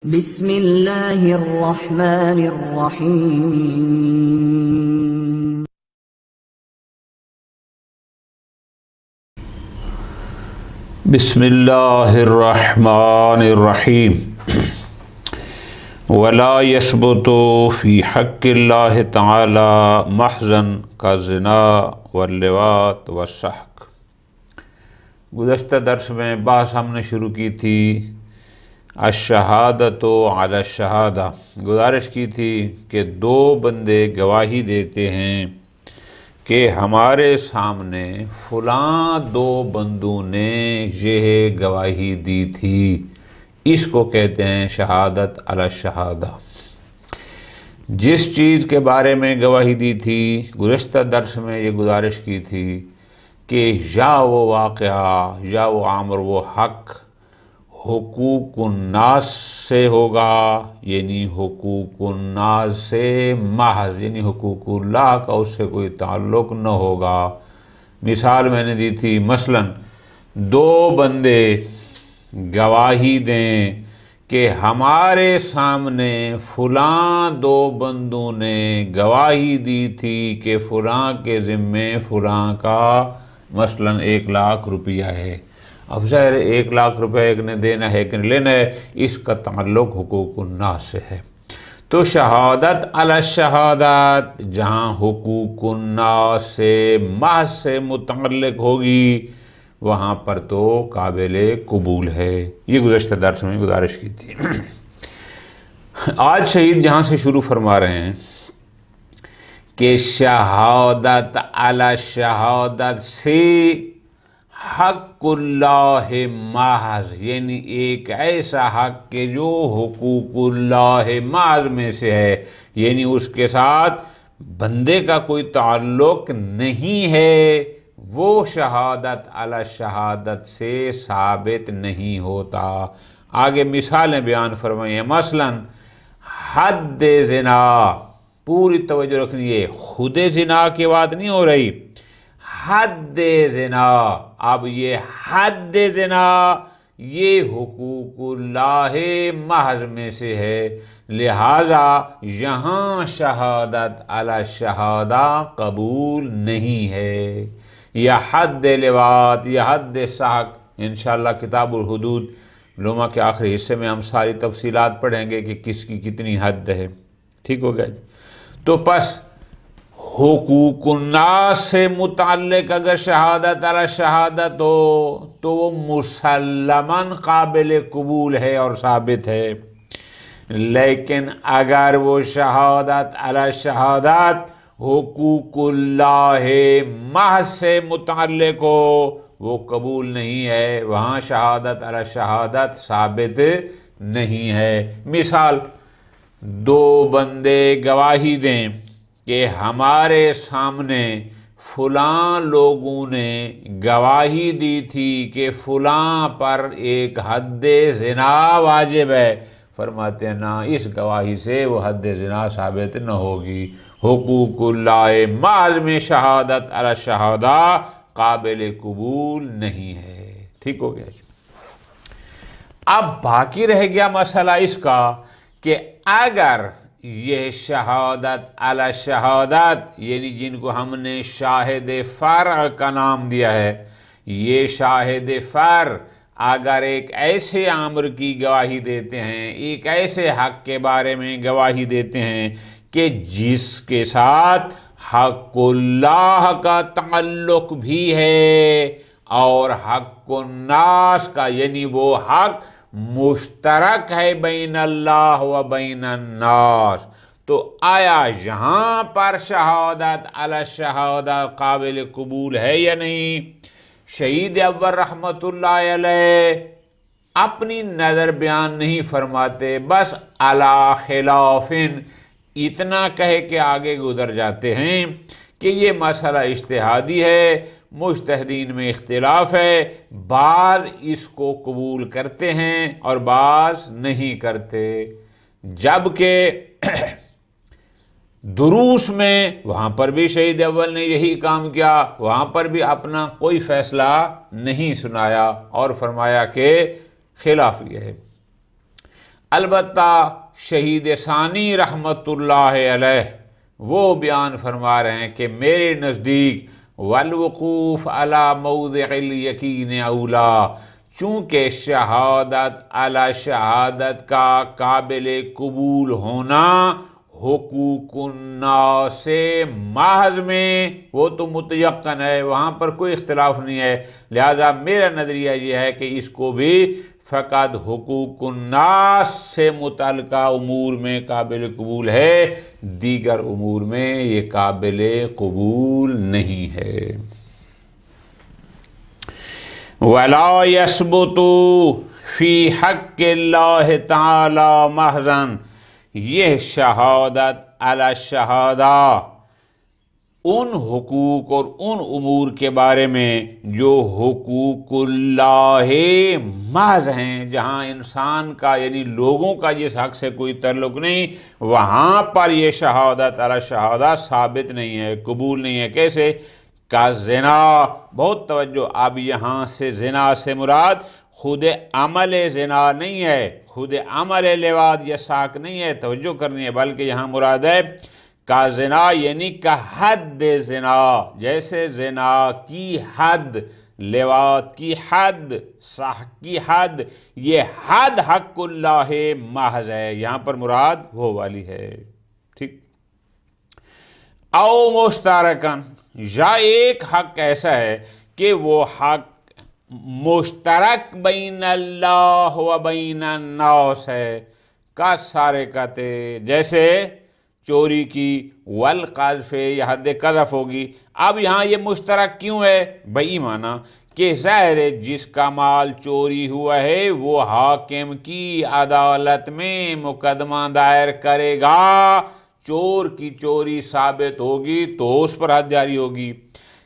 बिस्मिल्लाहिर्रहमानिर्रहीम। बिस्मिल्लाहिर्रहमानिर्रहीम। वला यसबुतु फ़ी हक़्क़िल्लाहि तआला महज़न का ज़िना वल्लिवात वस्सहक़। गुज़श्ता दर्स में बहस हमने शुरू की थी अश-शहादतु अला शहादा। गुजारिश की थी कि दो बंदे गवाही देते हैं कि हमारे सामने फ़लाँ दो बंदों ने यह गवाही दी थी। इसको कहते हैं शहादत अला शहादा। जिस चीज़ के बारे में गवाही दी थी गुज़श्ता दर्स में ये गुजारिश की थी कि या वो वाक़या या वो आमर वो हक़ हुकूकुन्नास से होगा, यानी हुकूकुन्नास से महज, यानी हुकूकुल्लाह का उससे कोई ताल्लुक़ न होगा। मिसाल मैंने दी थी, मसलन दो बंदे गवाही दें कि हमारे सामने फ़लाँ दो बंदों ने गवाही दी थी कि फ़लाँ के ज़िम्मे फ़लाँ का मसलन 1 लाख रुपया है। अब ज़ाहिर 1 लाख रुपया एक ने देना है एक ने लेना है, इसका ताल्लुक़ हुकूकुन्नास से है। तो शहादत अला शहादत जहाँ हुकूकुन्नास से महज से मुतअल्लिक़ होगी वहाँ पर तो काबिले कबूल है। ये गुज़श्ता दर्स में गुजारिश की थी। आज शहीद जहाँ से शुरू फरमा रहे हैं कि शहादत अला शहादत से हक़्क़ुल्लाह महज़, यानी एक ऐसा हक़ के जो हुकूकुल्लाह महज़ में से है, यानी उसके साथ बंदे का कोई ताल्लुक़ नहीं है, वो शहादत अला शहादत से साबित नहीं होता। आगे मिसालें बयान फरमाई हैं। मसलन हद ज़िना, पूरी तवज्जो रखनी है, खुद ज़िना की बात नहीं हो रही, हद ज़िना। अब ये हद ज़िना ये हुकूकुल्लाह महज़ में से है, लिहाजा यहाँ शहादत अला शहादा कबूल नहीं है। या हद लिवात या हद सहक़, इंशाअल्लाह किताबुल हुदूद लुमा के आखिरी हिस्से में हम सारी तफसीलात पढ़ेंगे कि किसकी कितनी हद है। ठीक हो गया जी। तो बस हुकूकुन्नास से मुताल्लिक़ अगर शहादत अला शहादत हो तो वो मुसल्लमन काबिल कबूल है और साबित है। लेकिन अगर वो शहादत अला शहादत हुकूकुल्लाह महज़ से मुताल्लिक़ हो वो कबूल नहीं है, वहाँ शहादत अला शहादत साबित नहीं है। मिसाल दो बंदे गवाही दें कि हमारे सामने फ़लाँ लोगों ने गवाही दी थी कि फ़लाँ पर एक हद ज़िना वाजिब है। फरमाते हैं ना, इस गवाही से वो हद ज़िना साबित न होगी। हुकूकुल्लाह महज़ में शहादत अला शहादा काबिल कबूल नहीं है। ठीक हो गया। अब बाकी रह गया मसला इसका कि अगर ये शहादत अला शहादत, यानी जिनको हमने शाहिद फ़र्अ का नाम दिया है, ये शाहिद फ़र्अ अगर एक ऐसे आमर की गवाही देते हैं, एक ऐसे हक़ के बारे में गवाही देते हैं कि जिसके साथ हक़्क़ुल्लाह का ताल्लुक़ भी है और हक़्क़ुन्नास का, यानी वो हक़ मुश्तरक है बैन अल्लाह व बैन अन्नास, तो आया यहाँ पर शहादत अला शहादत काबिल कबूल है या नहीं? शहीद अव्वल रहमतुल्लाह अलैह अपनी नज़र बयान नहीं फरमाते, बस अला खिलाफिन इतना कह के आगे गुजर जाते हैं कि ये मसला इज्तिहादी है, मुज्तहिदीन में इख्तिलाफ है, बाज़ इसको कबूल करते हैं और बाज़ नहीं करते। जबकि दुरूस में वहाँ पर भी शहीद अव्वल ने यही काम किया, वहाँ पर भी अपना कोई फ़ैसला नहीं सुनाया और फरमाया कि खिलाफ ये है। अलबत्ता शहीद सानी रहमतुल्लाह अलैह वो बयान फरमा रहे हैं कि मेरे नज़दीक वल्वुकूफ़ अला मौज़िअल यकीन औला, चूँकि शहादत अला शहादत का काबिल कबूल होना हुकूकुन्नास से महज में वो तो मुतयक्कन है, वहाँ पर कोई इख्तिलाफ नहीं है। लिहाजा मेरा नज़रिया ये है कि इसको भी फ़कत हुकूकुन्नास से मुतल्लिका उमूर में काबिल कबूल है, दीगर उमूर में ये काबिल कबूल नहीं है। वला यसबुतु फ़ी हक़्क़िल्लाहि तआला महज़न, यह शहादत अला शहादा उन हुकूक और उन उमूर के बारे में जो हुकूकुल्लाह महज हैं, जहाँ इंसान का यानी लोगों का जिस हक़ से कोई ताल्लुक़ नहीं, वहाँ पर यह शहादत अला शहादा साबित नहीं है, कबूल नहीं है। कैसे? का ज़िना, बहुत तवज्जो, अब यहाँ से ज़िना से मुराद खुद अमल ज़िना नहीं है, खुद अमल लिवाद या साक नहीं है, तवज्जो करनी है, बल्कि यहाँ मुराद है का ज़िना यानी का हद ज़िना, जैसे ज़िना की हद, लिवाद की हद, साह की हद, ये हद हक़्क़ुल्लाह महज़ है, यहाँ पर मुराद वो वाली है। ठीक। औ मुश्तरकन, या एक हक़ ऐसा है कि वो हक़ मुश्तरक बैन अल्लाह व बैन अन्नास है, का सारे कहते, जैसे चोरी की, वल क़ज़्फ़े या हद क़ज़फ़ होगी। अब यहाँ ये मुश्तरक क्यों है? बई माना कि ज़ाहिर है जिसका माल चोरी हुआ है वो हाकिम की अदालत में मुकदमा दायर करेगा, चोर की चोरी साबित होगी तो उस पर हद जारी होगी,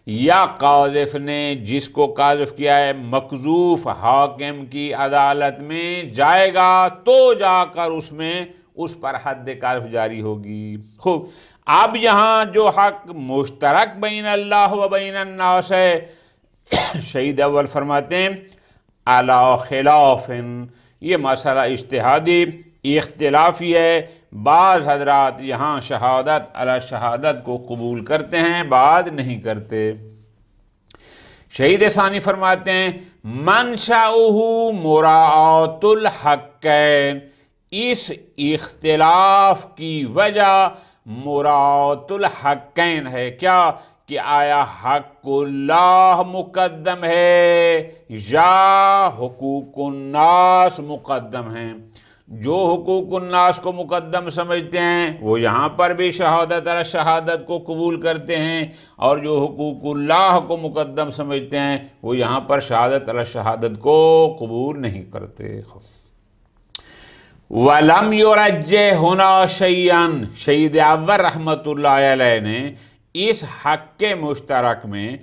या काज़िफ़ ने जिसको काज़िफ़ किया है मकज़ूफ़ हाकिम की अदालत में जाएगा तो जाकर उसमें उस पर हद काज़िफ़ जारी होगी। खूब, अब यहाँ जो हक़ मुश्तरक बैन अल्लाह व बैन अन्नास है, शहीद अव्वल फरमाते हैं अला खिलाफ़िन, ये मसला इज्तिहादी इख्तिलाफ़ी है। बाज़ हज़रात यहाँ शहादत अला शहादत को कबूल करते हैं, बाद नहीं करते। शहीद सानी फरमाते हैं मनशाउहु मुराअतुल हक़्क़ैन, इस इख्तिलाफ की वजह मुराअतुल हक़्क़ैन है। क्या? कि आया हक़्क़ुल्लाह मुक़द्दम है या हुकूकुन्नास मुक़द्दम हैं। जो हुकूकुन्नास को मुक़द्दम समझते हैं वो यहाँ पर भी शहादत अला शहादत को कबूल करते हैं, और जो हुकूकुल्लाह को मुक़द्दम समझते हैं वो यहाँ पर शहादत अला शहादत को कबूल नहीं करते। वलम युरज्जिह हुना शैअन, शहीद अव्वल रहमतुल्लाह अलैह ने इस हक़ मुश्तरक में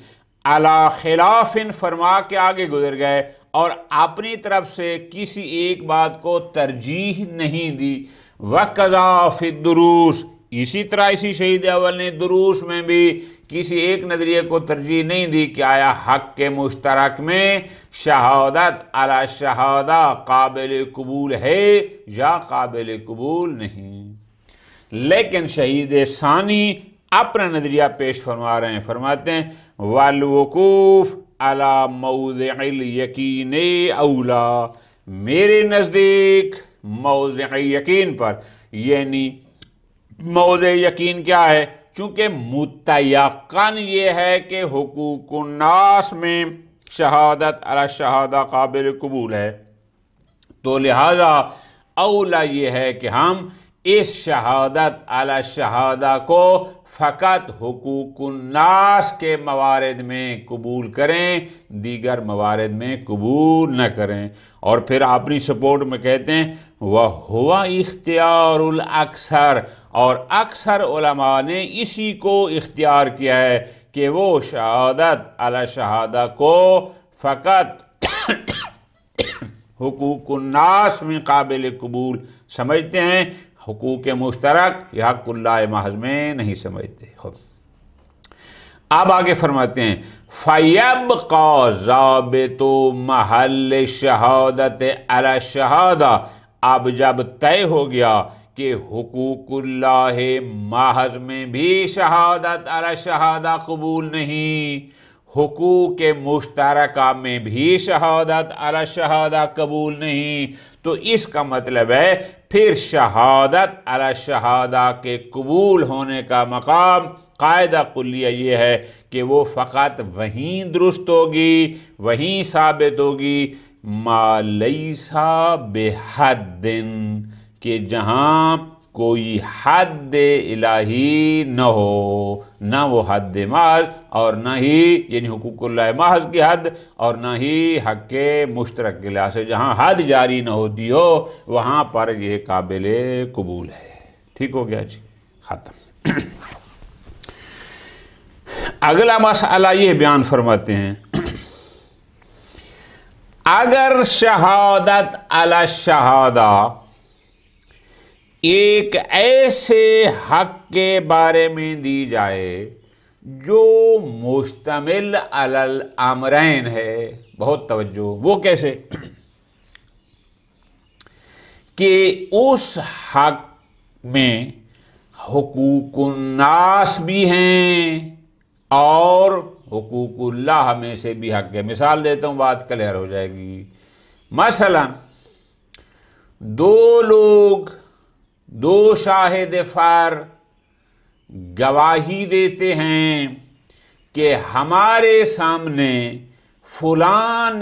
अला खिलाफ़िन फरमा के आगे गुजर गए और अपनी तरफ से किसी एक बात को तरजीह नहीं दी। वक़ज़ा फ़ी दुरूस, इसी तरह इसी शहीद अव्वल ने दुरूस में भी किसी एक नज़रिए को तरजीह नहीं दी कि आया हक़ मुश्तरक में शहादत अला शहादा काबिल कबूल है या काबिल कबूल नहीं। लेकिन शहीद सानी अपना नज़रिया पेश फरमा रहे हैं, फरमाते हैं वल वक़ूफ़ अला मौज़िअल यकीन औला, मेरे नज़दीक मौज़िअ यकीन पर, यानी मौज़िअ यकीन क्या है? चूँकि मुतयक्कन ये है कि हुकूकुन्नास में शहादत अला शहादा काबिल कबूल है, तो लिहाजा औला ये है कि हम इस शहादत अला शहादा को फ़कत हुकूकुन्नास के मवारिद में कबूल करें, दीगर मवारिद में कबूल न करें। और फिर अपनी सपोर्ट में कहते हैं वह हुआ इख्तियारुल अक्सर, और अक्सर उलमा ने इसी को इख्तियार किया है कि वो शहादत अला शहादा को फ़कत हुकूकुन्नास में काबिल कबूल समझते हैं, हुकूक मुश्तरक या हक़्क़ुल्लाह महज़ में नहीं समझते। अब आगे फरमाते हैं फ़यब्क़ा ज़ाबितु महल शहादत अला शहादा अब जब तय हो गया कि हुकूकुल्लाह महज में भी शहादत अला शहादा कबूल नहीं, हुकूक मुश्तरका में भी शहादत अला शहादा कबूल नहीं, तो इसका मतलब है फिर शहादत अला शहादा के कबूल होने का मकाम कायदा कुल्लिया ये है कि वो फ़कत वहीं दुरुस्त होगी, वहीं साबित होगी, मा लैसा बेहद्दिन, कि जहाँ कोई हद इलाही न हो, ना वो हद महज और ना ही यानी हुकूकुल्लाह महज की हद और ना ही हक मुश्तरक के लिहाज से जहाँ हद जारी न होती हो वहाँ पर यह काबिल कबूल है। ठीक हो गया जी, ख़त्म। अगला मसला ये बयान फरमाते हैं, अगर शहादत अला शहादा एक ऐसे हक के बारे में दी जाए जो मुश्तमिल अलल अमरैन है, बहुत तवज्जो, वो कैसे कि उस हक में हुकूकुन्नास भी हैं और हुकूकुल्लाह में से भी हक है। मिसाल देता हूँ, बात क्लियर हो जाएगी। मसलन दो लोग, दो शाहिद फार गवाही देते हैं कि हमारे सामने फलां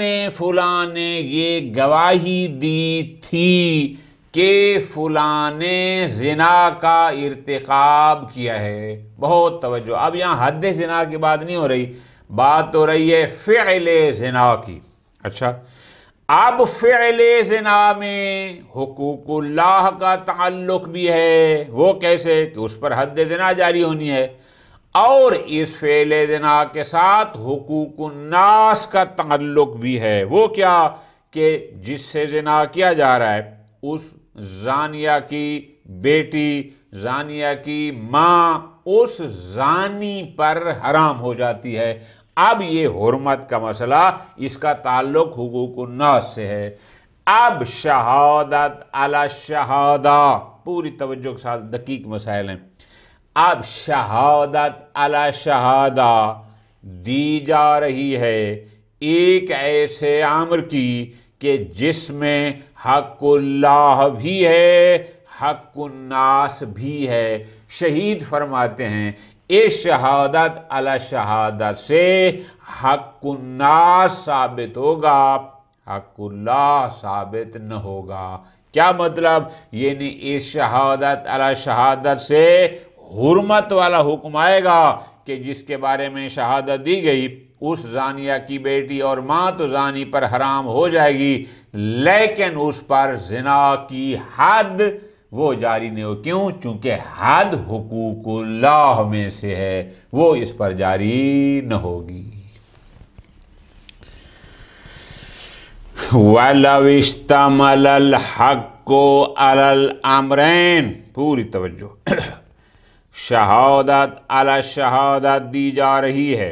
ने ये गवाही दी थी कि फलां ने ज़िना का इर्तिकाब किया है। बहुत तवज्जो, अब यहाँ हद ज़िना की बात नहीं हो रही, बात हो रही है फ़िअल ज़िना की। अच्छा, अब फ़िअल ज़िना में हुकूकुल्लाह का ताल्लुक भी है, वो कैसे कि उस पर हद ज़िना जारी होनी है, और इस फ़िअल ज़िना के साथ हुकूकुन्नास का ताल्लुक भी है। वो क्या कि जिससे ज़िना किया जा रहा है उस ज़ानिया की बेटी, ज़ानिया की माँ उस ज़ानी पर हराम हो जाती है। अब ये हुर्मत का मसला, इसका ताल्लुक हुकूकुन्नास से है। अब शहादत अला शहादा, पूरी तवज्जो के साथ दकीक मसाइल हैं। अब शहादत अला शहादा दी जा रही है एक ऐसे आमर की कि जिसमें हक़ुल्लाह भी है, हक़ुन्नास भी है। शहीद फरमाते हैं इस शहादत अला शहादत से हक़ुन्नास साबित होगा, हक़ुल्लाह साबित न होगा। क्या मतलब, यानी इस शहादत अला शहादत से हुर्मत वाला हुक्म आएगा कि जिसके बारे में शहादत दी गई उस जानिया की बेटी और माँ तो जानी पर हराम हो जाएगी, लेकिन उस पर जिना की हद वो जारी नहीं हो। क्यों? चूंकि हद हुकूकुल्लाह में से है, वो इस पर जारी न होगी। वलव इश्तमलल हक्को अलल अमरैन, पूरी तवज्जो, शहादत अला शहादत दी जा रही है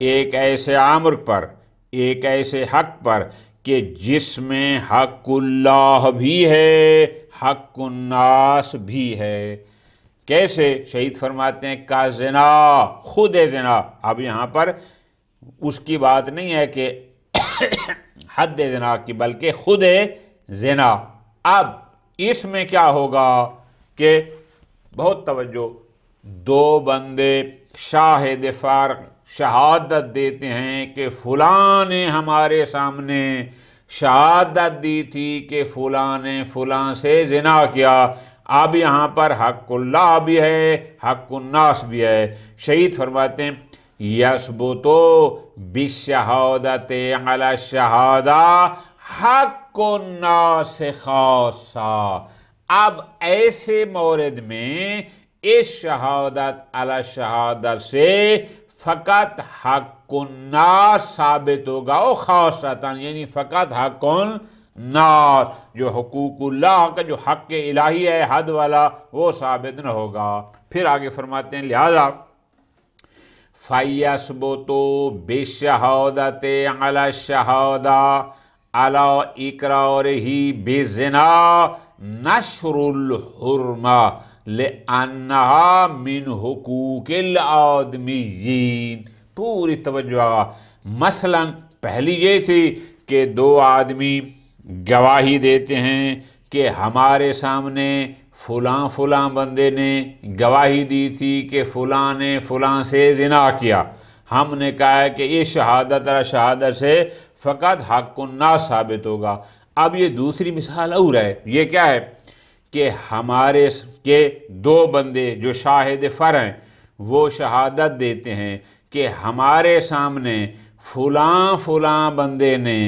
एक ऐसे आमर पर, एक ऐसे हक पर कि जिसमें हक़ुल्लाह भी है, हक़ुन्नास भी है। कैसे? शहीद फरमाते हैं का ज़िना, खुद ज़िना। अब यहाँ पर उसकी बात नहीं है कि हद ज़िना की, बल्कि खुद ज़िना। अब इसमें क्या होगा कि बहुत तवज्जो, दो बंदे शाहिद फार शहादत देते हैं कि फ़लाँ ने हमारे सामने शहादत दी थी कि फ़लाँ ने फ़लाँ से ज़िना किया। अब यहाँ पर हक़ुल्लाह भी है, हक़ुन्नास भी है। शहीद फरमाते हैं यसबुतो बिशहादत अला शहादा हक़ुन्नास खासा। अब ऐसे मौरद में इस शहादत अला शहादत से फ़कत हक़ुन्नास साबित होगा, और ख़ासतन यानी फ़कत हक़ुन्नास, जो हुकूकुल्लाह का जो हक़ इलाही है हद वाला, वो साबित न होगा। फिर आगे फरमाते हैं लिहाजा फ़यस्बुतु बिशहादत अला शहादा, अला इकरारिही बिज़िना नशरुल हुर्मा लिअन्नहा मिन हुकूकिल आदमीयीन। पूरी तवज्जो। मसलन पहली ये थी कि दो आदमी गवाही देते हैं कि हमारे सामने फ़लाँ फ़लाँ बंदे ने गवाही दी थी कि फ़लाँ ने फ़लाँ से ज़िना किया। हमने कहा है कि ये शहादत से फ़कत हक़्क़ुन्नास साबित होगा। अब ये दूसरी मिसाल और है। ये क्या है कि हमारे के दो बंदे जो शाहिद फ़र हैं वो शहादत देते हैं कि हमारे सामने फ़लाँ फ़लाँ बंदे ने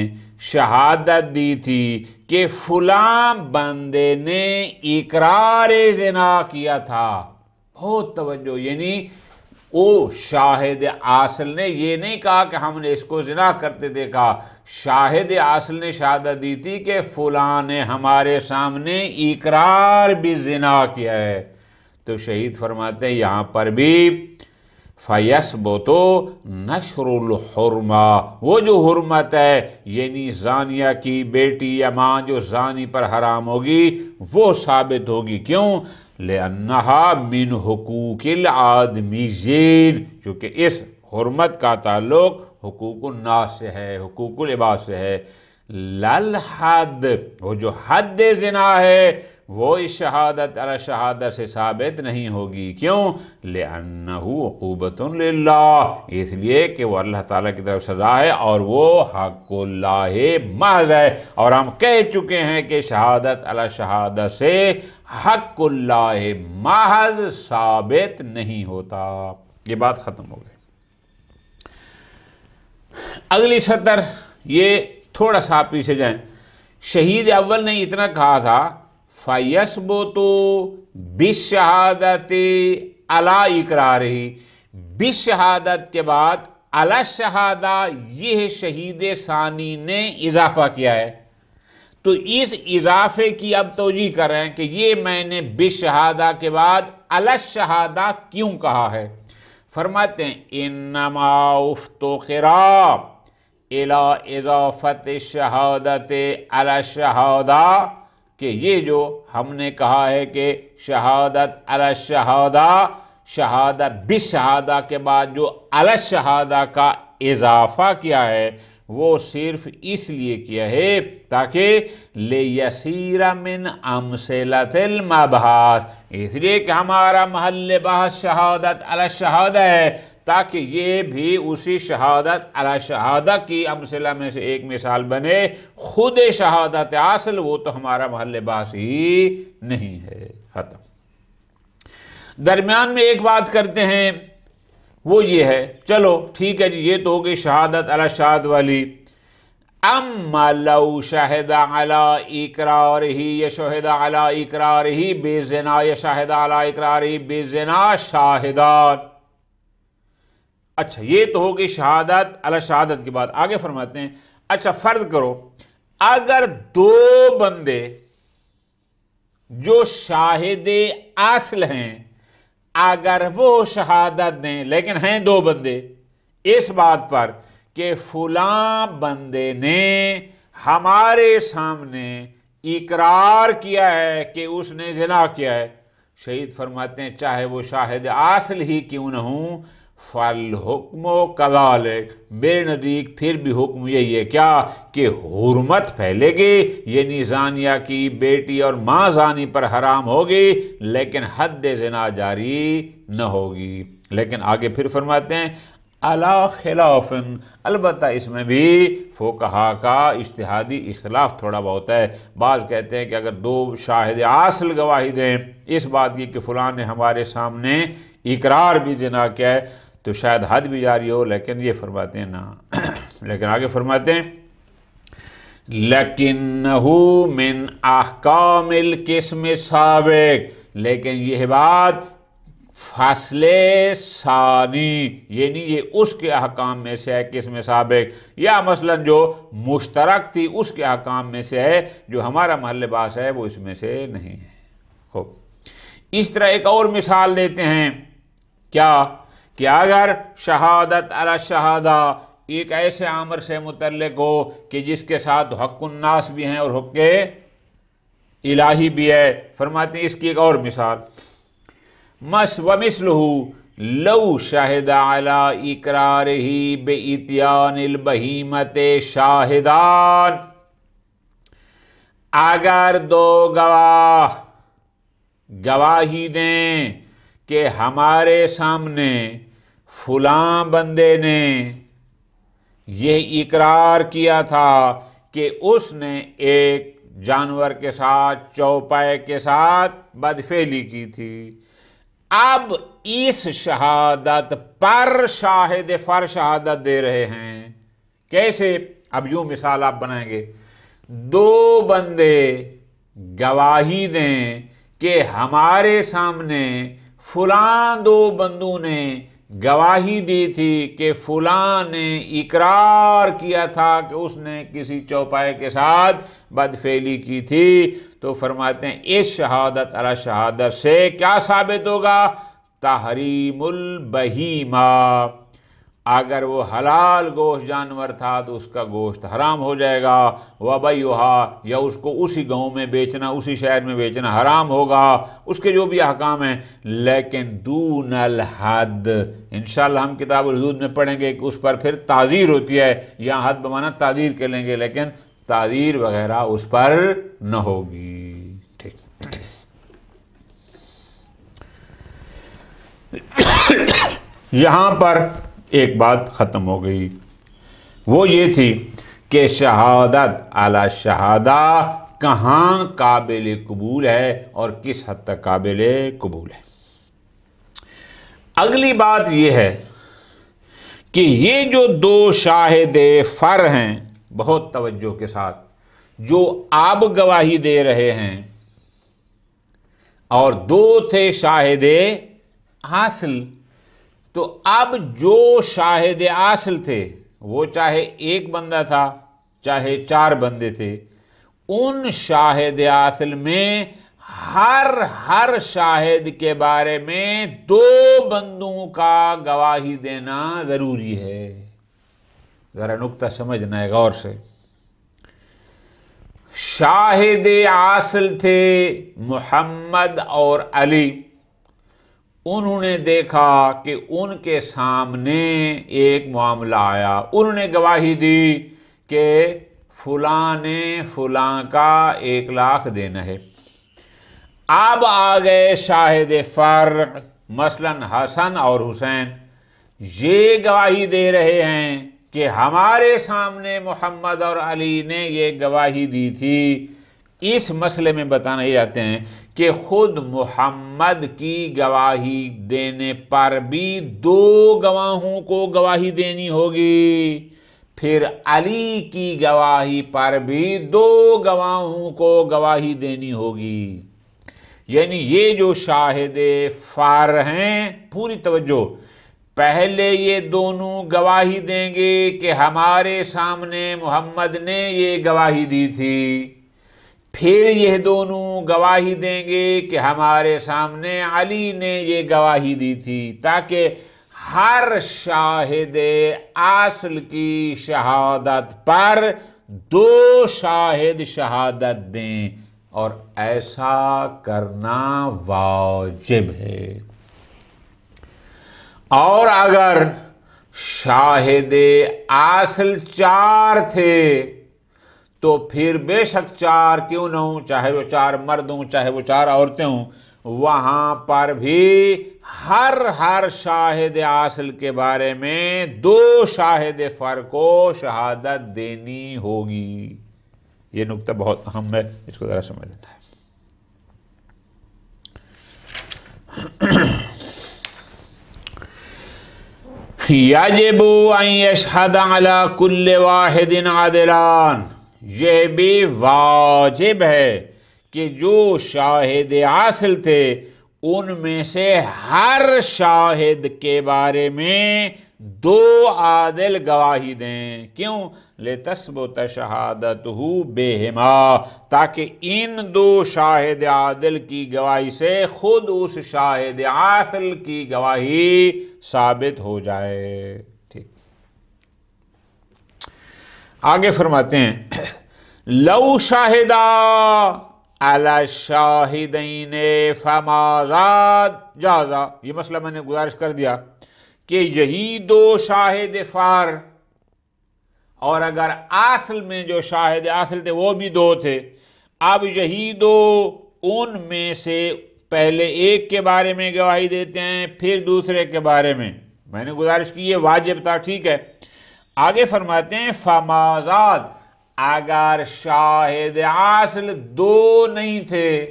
शहादत दी थी कि फ़लाँ बंदे ने इकरार ज़िना किया था। बहुत तवज्जो। यानी वो शाहिद आसल ने ये नहीं कहा कि हमने इसको ज़िना करते देखा, शाहिद आसल ने शहादत दी थी कि फ़लाँ ने हमारे सामने इकरार भी ज़िना किया है। तो शहीद फरमाते हैं यहाँ पर भी फ़यस्बुतु नशरुल हुर्मा, वो जो हुर्मत है यानी ज़ानिया की बेटी या माँ जो ज़ानी पर हराम होगी वो साबित होगी। क्यों? लिअन्नहा मिन हुकूकिल आदमीयीन, क्योंकि इस हुर्मत का ताल्लुक हुकूकुन नास से है, हुकूकुल इबाद से है। लल हद, वो जो हद ज़िना है वो इस शहादत अला शहादत से साबित नहीं होगी। क्यों? लिअन्नहु उक़ूबतुन लिल्लाह, इसलिए कि वो अल्लाह ताला की तरफ सज़ा है और वो हक़्क़ुल्लाहि महज़ है। और हम कह चुके हैं कि शहादत अला शहादत से हक़्क़ुल्लाहि महज़ साबित नहीं होता। ये बात ख़त्म हो गई। अगली सतर, ये थोड़ा सा पीछे जाएं। शहीद अव्वल ने इतना कहा था फ़यस्बुतु बिश्शहादति अला इकरारिही, बिश्शहादत के बाद अला शहादा, यह शहीद सानी ने इजाफा किया है। तो इस इजाफे की अब तौजी कर रहे हैं कि ये मैंने बिश्शहादा के बाद अला शहादा क्यों कहा है। फरमाते हैं इन्नमा उफ्तुक़िरा इला इज़ाफ़त शहादत अला शहादा, कि ये जो हमने कहा है कि शहादत अला शहादा, शहादत बिश्शहादा के बाद जो अला शहादा का इजाफा किया है वो सिर्फ इसलिए किया है ताकि ले यसीरा मिन अमसलतिल मबहार, इसलिए कि हमारा महल बहस शहादत अला शहादा है, ताकि ये भी उसी शहादत अला शहादा की अमसला में से एक मिसाल बने। खुद शहादत असल वो तो हमारा महल बहस ही नहीं है। खत्म। दरमियान में एक बात करते हैं, वो ये है, चलो ठीक है जी, ये तो हो गई शहादत अला शहाद वाली। अम्मा लौ शाहिदा अला इकरारिही या शाहिदा अला इकरारिही बेज़िना या शाहिदा अला इकरारिही बेज़िना शाहिदान। अच्छा, ये तो हो गई शहादत अला शहादत के बाद। आगे फरमाते हैं, अच्छा फर्ज करो अगर दो बंदे जो शाहिदे असल हैं अगर वो शहादत दें, लेकिन हैं दो बंदे इस बात पर कि फलां बंदे ने हमारे सामने इकरार किया है कि उसने ज़िना किया है, शहीद फरमाते हैं चाहे वो शाहिद असल ही क्यों न हूँ, फल हुक्म कज़ालिक, मेरे नज़दीक फिर भी हुक्म यही है क्या कि हुर्मत फैलेगी, यानी ज़ानिया की बेटी और माँ ज़ानी पर हराम होगी लेकिन हद ज़िना जारी न होगी। लेकिन आगे फिर फरमाते हैं अला खिलाफन, अलबत्ता इसमें भी फ़ुक़हा का इज्तिहादी इख्तिलाफ थोड़ा बहुत है। बाज़ कहते हैं कि अगर दो शाहिद असल गवाही दें इस बात की कि फ़लाँ ने हमारे सामने इकरार भी ज़िना किया है तो शायद हद भी जारी हो, लेकिन ये फरमाते हैं ना। लेकिन आगे फरमाते हैं लकिन्नहु मिन अहकामिल किस्म साबिक़, लेकिन यह बात फासले सानी, यानी ये उसके अहकाम में से है किस्म साबिक़, या मसलन जो मुश्तरक थी उसके अहकाम में से है, जो हमारा महल बास है वो इसमें से नहीं है। खूब, इस तरह एक और मिसाल देते हैं क्या कि अगर शहादत अला शहादा एक ऐसे आमर से मुतल्लिक हो कि जिसके साथ हक़्क़ुन्नास भी हैं और हुक्के इलाही भी है। फरमाते हैं इसकी एक और मिसाल, मस व मिसलहू लौ शाहिदा अला इकरारिही बेइतियानिल बहीमते शाहिदान, अगर दो गवाह गवाही दें कि हमारे सामने फलां बंदे ने यह इकरार किया था कि उसने एक जानवर के साथ, चौपाए के साथ बदफेली की थी। अब इस शहादत पर शाहिद फर शहादत दे रहे हैं। कैसे? अब यूं मिसाल आप बनाएंगे, दो बंदे गवाही दें कि हमारे सामने फलां दो बंदों ने गवाही दी थी कि फलां ने इकरार किया था कि उसने किसी चौपाए के साथ बदफेली की थी। तो फरमाते हैं इस शहादत अला शहादत से क्या साबित होगा? तहरीमुल बहीमा, अगर वो हलाल गोश्त जानवर था तो उसका गोश्त हराम हो जाएगा। वबैयुहा, या उसको उसी गांव में बेचना, उसी शहर में बेचना हराम होगा। उसके जो भी अहकाम हैं, लेकिन दूनल हद, इंशाअल्लाह हम किताबुल हुदूद में पढ़ेंगे कि उस पर फिर ताज़ीर होती है। यहाँ हद बमाना ताज़ीर के लेंगे, लेकिन ताज़ीर वगैरह उस पर न होगी। ठीक, यहाँ पर एक बात ख़त्म हो गई, वो ये थी कि शहादत अला शहादा कहाँ काबिल कबूल है और किस हद तक काबिल कबूल है। अगली बात ये है कि ये जो दो शाहिद फर हैं, बहुत तवज्जो के साथ, जो अब गवाही दे रहे हैं, और दो थे शाहिद हासिल। तो अब जो शाहिद आसिल थे, वो चाहे एक बंदा था चाहे चार बंदे थे, उन शाहिद आसिल में हर शाहिद के बारे में दो बंदों का गवाही देना ज़रूरी है। ज़रा नुक्ता समझना है गौर से। शाहिद आसिल थे मोहम्मद और अली, उन्होंने देखा कि उनके सामने एक मामला आया, उन्होंने गवाही दी कि फलां ने फलां का 1 लाख देना है। अब आ गए शाहिद फर्क, मसलन हसन और हुसैन, ये गवाही दे रहे हैं कि हमारे सामने मोहम्मद और अली ने ये गवाही दी थी। इस मसले में बताना ये चाहते हैं कि खुद मोहम्मद की गवाही देने पर भी दो गवाहों को गवाही देनी होगी, फिर अली की गवाही पर भी दो गवाहों को गवाही देनी होगी। यानी ये जो शाहिद फार हैं, पूरी तवज्जो, पहले ये दोनों गवाही देंगे कि हमारे सामने मोहम्मद ने ये गवाही दी थी, फिर ये दोनों गवाही देंगे कि हमारे सामने अली ने ये गवाही दी थी, ताकि हर शाहिद आसल की शहादत पर दो शाहिद शहादत दें, और ऐसा करना वाजिब है। और अगर शाहिद आसल 4 थे तो फिर बेशक 4 क्यों न हो, चाहे वो 4 मर्द हों चाहे वो 4 औरतें हों, वहां पर भी हर शाहिद आसल के बारे में दो शाहिद फर को शहादत देनी होगी। ये नुक्ता बहुत अहम है, इसको जरा समझ लेना है। याजिबु अन यशहद अला कुल्li वाहिदिन आदिलान, यह भी वाजिब है कि जो शाहिद आसिल थे उनमें से हर शाहिद के बारे में दो आदिल गवाही दें। क्यों? ले तस्बुत शहादतहु बेहिमा, ताकि इन दो शाहिद आदिल की गवाही से खुद उस शाहिद आसिल की गवाही साबित हो जाए। ठीक, आगे फरमाते हैं लौ शाहिदा अला शाहिदैन फमाजाद जाजा। ये मसला मैंने गुजारिश कर दिया कि यही दो शाहिद फार, और अगर आसल में जो शाहिद आसल थे वो भी दो थे, अब यही दो उनमें से पहले एक के बारे में गवाही देते हैं फिर दूसरे के बारे में। मैंने गुजारिश की ये वाजिब था, ठीक है। आगे फरमाते हैं फमाजाद, अगर शाहिद आसल दो नहीं थे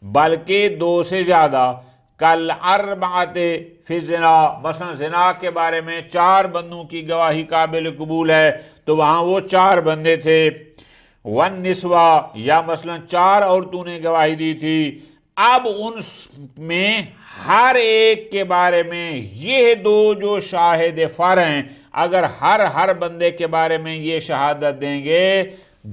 बल्कि दो से ज़्यादा, कल अरबाते फिर ज़िना, मसलन ज़िना के बारे में 4 बंदों की गवाही काबिल कबूल है तो वहाँ वो 4 बंदे थे। वन निस्वा, या मसलन 4 औरतों ने गवाही दी थी, अब उनमें हर एक के बारे में ये दो जो शाहिद फर हैं अगर हर बंदे के बारे में ये शहादत देंगे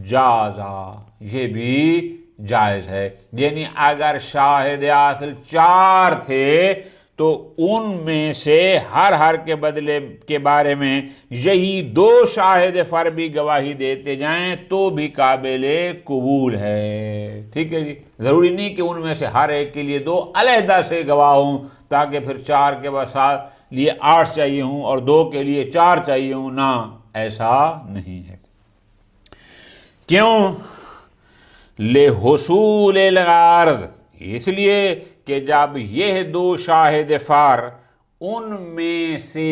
जाजा, ये भी जायज़ है। यानी अगर शाहिद आसल 4 थे तो उनमें से हर के बदले के बारे में यही 2 शाहिद फर भी गवाही देते जाएं तो भी काबिले कबूल है, ठीक है जी। ज़रूरी नहीं कि उनमें से हर एक के लिए 2 अलहदा से गवाह हों ताकि फिर 4 के साथ लिए 8 चाहिए हों और 2 के लिए 4 चाहिए हों, ना, ऐसा नहीं है। क्यों? ले हुसूल लगार्द, इसलिए कि जब यह 2 शाहिद फार उनमें से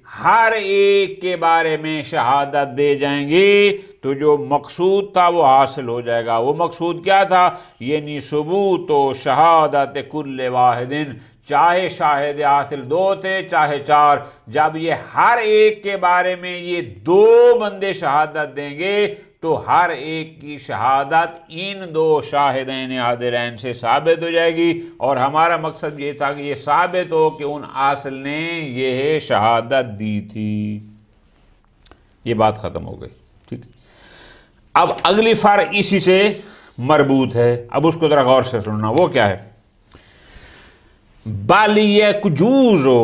हर एक के बारे में शहादत दे जाएंगे तो जो मकसूद था वो हासिल हो जाएगा। वो मकसूद क्या था? यानी सबूत व शहादत कुल्ले वाहिदिन, चाहे शाहिद हासिल 2 थे चाहे 4, जब ये हर एक के बारे में ये 2 बंदे शहादत देंगे तो हर एक की शहादत इन 2 शाहिदैन आदिलैन से साबित हो जाएगी। और हमारा मकसद ये था कि ये साबित हो कि उन आसिल ने यह शहादत दी थी। ये बात ख़त्म हो गई, ठीक। अब अगली फार इसी से मरबूत है, अब उसको ज़रा गौर से सुनना। वो क्या है? बालियकुजूज़ो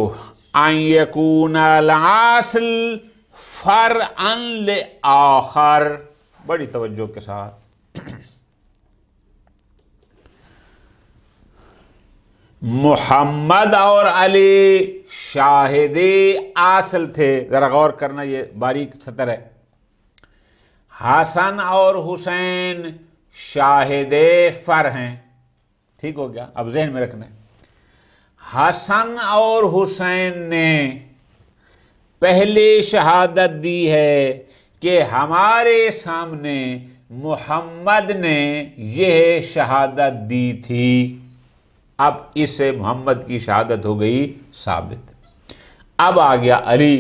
आयकून अल-आसिल फरअन लिआखर, बड़ी तवज्जो के साथ। मोहम्मद और अली शाहिदे आसल थे, जरा गौर करना, ये बारीक सतर है। हसन और हुसैन शाहिदे फर हैं, ठीक हो गया, अब जहन में रखना है। हसन और हुसैन ने पहले शहादत दी है कि हमारे सामने मोहम्मद ने यह शहादत दी थी। अब इससे मोहम्मद की शहादत हो गई साबित। अब आ गया अली।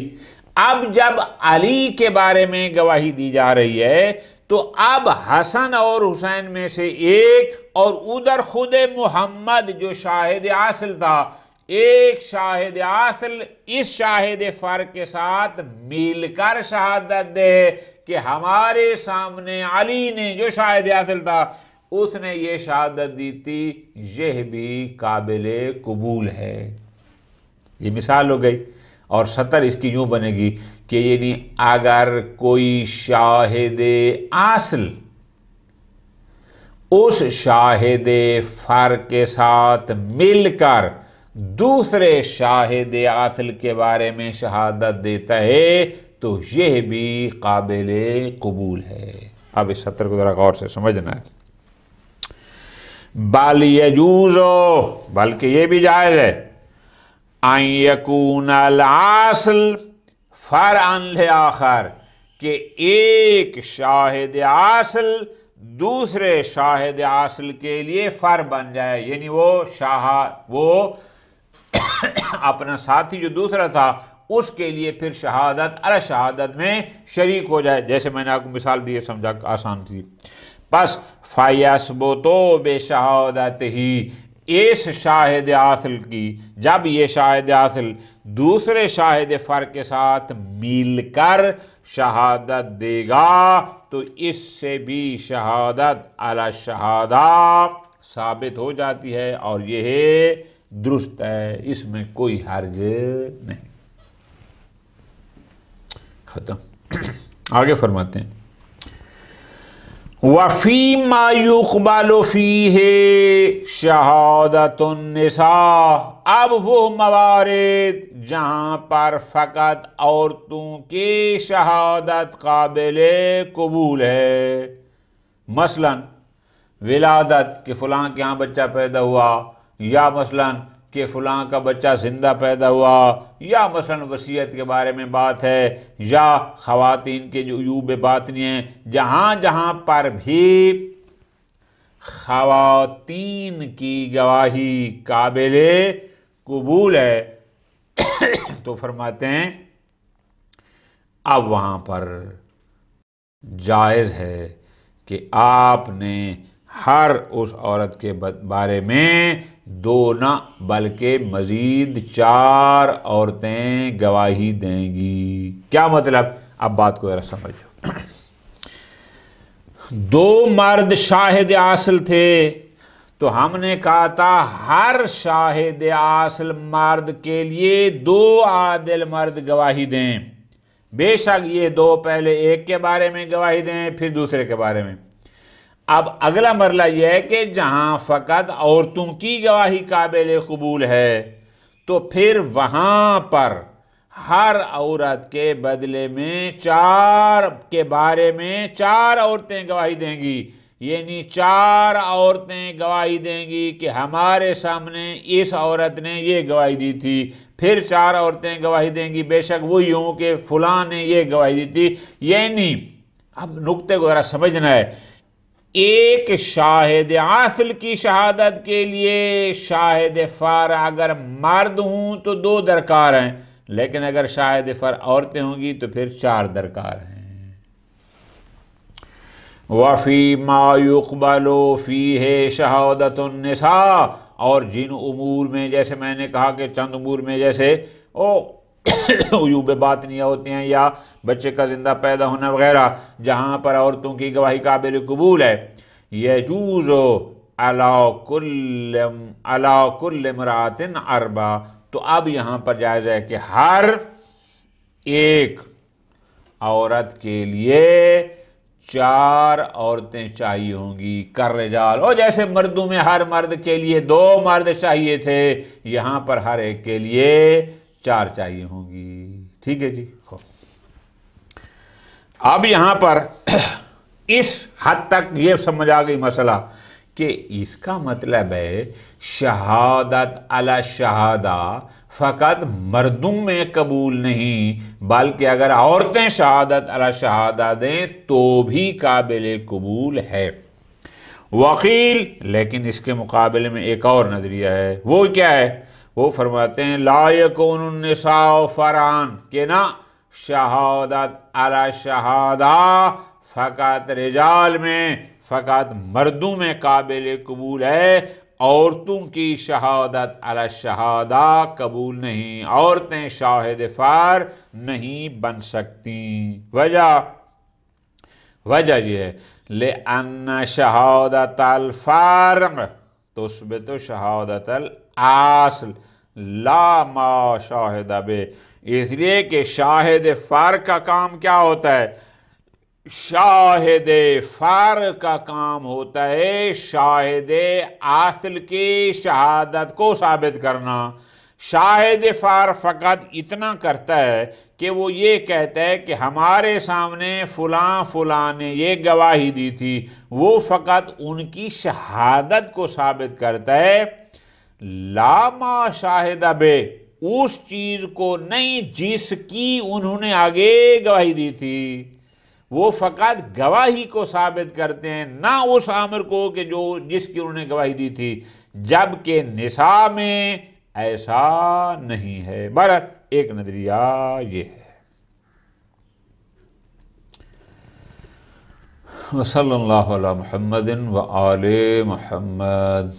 अब जब अली के बारे में गवाही दी जा रही है तो अब हसन और हुसैन में से एक और उधर खुद मोहम्मद जो शाहिद आसिल था, एक शाहिद आसिल इस शाहिद फर के साथ मिलकर शहादत दे कि हमारे सामने अली ने जो शाहिद आसिल था उसने ये शहादत दी थी, यह भी काबिले कबूल है। ये मिसाल हो गई। और सतर इसकी यूं बनेगी कि यानी अगर कोई शाहिद आसिल उस शाहिद फर के साथ मिलकर दूसरे शाहिद आसिल के बारे में शहादत देता है तो यह भी काबिले कबूल है। अब इस सत्र को जरा गौर से समझना है। बल यजूज़ो, बल्कि ये भी जायज़ है, अन यकून अल आसिल फरअन लिआखर, कि एक शाहिद आसिल दूसरे शाहिद आसिल के लिए फर बन जाए, यानी वो अपना साथी जो दूसरा था उसके लिए फिर शहादत अल शहादत में शरीक हो जाए। जैसे मैंने आपको मिसाल दी, समझा, आसान थी। बस फयस्बुतो बेशहादत ही, इस शाहिद आसिल की जब ये शाहिद आसिल दूसरे शाहिद फर के साथ मिलकर शहादत देगा तो इससे भी शहादत अला शहादा साबित हो जाती है और यह दुरुस्त है, इसमें कोई हर्ज नहीं। खत्म। आगे फरमाते हैं वफ़ी मा युक़बलु फ़ीहि शहादतुन निसा, अब वो मवारिद जहाँ पर फ़कत औरतों की शहादत काबिल कबूल है, मसलन विलादत के फ़लाँ के यहाँ बच्चा पैदा हुआ, या मसलन कि फ़लाँ का बच्चा ज़िंदा पैदा हुआ, या मसलन वसीयत के बारे में बात है, या ख़वातीन के जो अयूब बातनी हैं, जहाँ जहाँ पर भी ख़वातीन की गवाही काबिले कबूल है तो फरमाते हैं अब वहाँ पर जायज़ है कि आपने हर उस औरत के बारे में 2 न बल्कि मज़ीद 4 औरतें गवाही देंगी। क्या मतलब, अब बात को ज़रा समझो। 2 मर्द शाहिद आसल थे, तो हमने कहा था हर शाहिद आसल मर्द के लिए 2 आदिल मर्द गवाही दें। बेशक ये 2 पहले एक के बारे में गवाही दें, फिर दूसरे के बारे में। अब अगला मरला यह है कि जहाँ फ़कत औरतों की गवाही काबिल कबूल है, तो फिर वहाँ पर हर औरत के बदले में 4 के बारे में 4 औरतें गवाही देंगी। यानी 4 औरतें गवाही देंगी कि हमारे सामने इस औरत ने ये गवाही दी थी, फिर 4 औरतें गवाही देंगी बेशक वही हो कि फलां ने ये गवाही दी थी। यानी अब नुक्ते को ज़रा समझना है, एक शाहिद आसल की शहादत के लिए शाहिद फ़र अगर मर्द हूं तो 2 दरकार हैं, लेकिन अगर शाहिद फ़र औरतें होंगी तो फिर 4 दरकार हैं। वफ़ी मा युक़बलु फ़ीहि शहादतुन निसा, और जिन उमूर में, जैसे मैंने कहा कि चंद उमूर में जैसे अयूब बातनिया होती हैं या बच्चे का ज़िंदा पैदा होना वगैरह, जहाँ पर औरतों की गवाही काबिल कबूल है, यजूज़ु अला कुल्ल इम्राअतिन अर्बा, तो अब यहाँ पर जायज़ है कि हर एक औरत के लिए 4 औरतें चाहिए होंगी। कर रिजाल, और जैसे मर्दों में हर मर्द के लिए 2 मर्द चाहिए थे, यहाँ पर हर एक के लिए 4 चाहिए होंगी। ठीक है जी। अब यहाँ पर इस हद तक ये समझ आ गई मसला कि इसका मतलब है शहादत अला शहादा फ़कत मर्दों में कबूल नहीं, बल्कि अगर औरतें शहादत अला शहादा दें तो भी काबिल कबूल है। वकील, लेकिन इसके मुकाबले में एक और नज़रिया है, वो क्या है? वो फरमाते हैं ला यकूनु निसाउ फ़रआन, के ना शहादत अला शहादा फ़कत रिजाल में, फ़कत मर्दों में काबिल कबूल है, औरतों की शहादत अला शहादा कबूल नहीं, औरतें शाहिद फ़र नहीं बन सकती। वजह यह है ले अन्ना शहादतल फ़र्क़ तुस्बितु शहादतल आस्ल ला मा शाहिद बे, इसलिए कि शाहिद फ़र्क़ का काम क्या होता है? शाहिद फ़र्क़ का काम होता है शाहिद आस्ल की शहादत को साबित करना। शाहिद फ़र्क़ फ़कत इतना करता है कि वो ये कहता है कि हमारे सामने फ़लाँ फ़लाँ ने ये गवाही दी थी, वो फ़कत उनकी शहादत को साबित करता है। लामा शाहिद बे, उस चीज़ को नहीं जिसकी उन्होंने आगे गवाही दी थी, वो फ़कत गवाही को साबित करते हैं, ना उस आमिर को कि जो जिसकी उन्होंने गवाही दी थी, जबकि निसा में ऐसा नहीं है। बहरहाल एक नज़रिया ये है। वसल्लल्लाहु अला मुहम्मदिन व आले मुहम्मद।